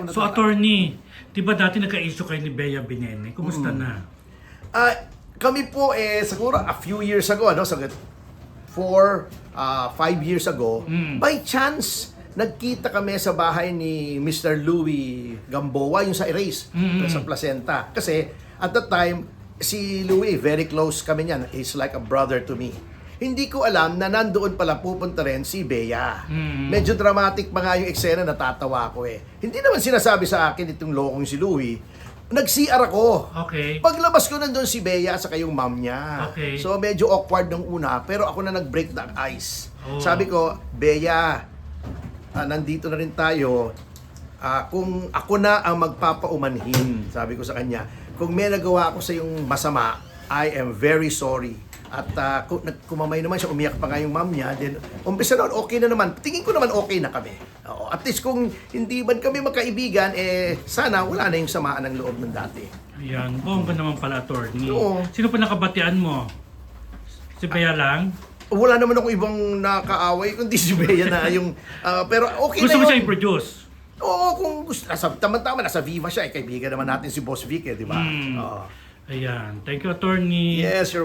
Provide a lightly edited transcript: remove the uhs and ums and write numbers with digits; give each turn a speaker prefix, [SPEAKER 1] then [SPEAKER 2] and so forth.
[SPEAKER 1] akong
[SPEAKER 2] So, attorney, di ba dati nagka-issue kayo ni Bea Binene? Kumusta na?
[SPEAKER 1] Kami po siguro a few years ago, ano, so 5 years ago, by chance, nagkita kami sa bahay ni Mr. Louie Gamboa, yung sa Erase, sa Placenta. Kasi, at that time, si Louie, very close kami niyan. He's like a brother to me. Hindi ko alam na nandoon pala pupunta rin si Bea. Medyo dramatic pa nga yung eksena, natatawa ko eh. Hindi naman sinasabi sa akin itong lokong si Louie. Nag-CR ako.
[SPEAKER 2] Okay.
[SPEAKER 1] Paglabas ko nandun si Bea sa kayong mom niya.
[SPEAKER 2] Okay.
[SPEAKER 1] So medyo awkward nung una, pero ako na nag-break the ice.
[SPEAKER 2] Oh.
[SPEAKER 1] Sabi ko, Bea, nandito na rin tayo. Kung ako na ang magpapaumanhin, sabi ko sa kanya, kung may nagawa ako sa yung masama, I am very sorry. At kumamay naman siya, umiyak pa nga yung mom niya. Then, umpisa noon, okay na naman. Tingin ko naman okay na kami. Oo, at least kung hindi man kami magkaibigan, sana wala na yung samaan ng loob ng dati.
[SPEAKER 2] Ayan, bongga naman pala, attorney.
[SPEAKER 1] Oo.
[SPEAKER 2] Sino pa nakabatian mo? Si Bea lang?
[SPEAKER 1] Wala naman ako ibang nakaaway, kundi si Bea na yung... pero okay
[SPEAKER 2] Gusto
[SPEAKER 1] na
[SPEAKER 2] mo
[SPEAKER 1] yun.
[SPEAKER 2] siya i-produce?
[SPEAKER 1] Oo, kung gusto. Tama-tama, nasa Viva siya. Kaibigan naman natin si Boss Vic, di ba? Oo.
[SPEAKER 2] Ayan. Thank you, attorney.
[SPEAKER 1] Yes, you're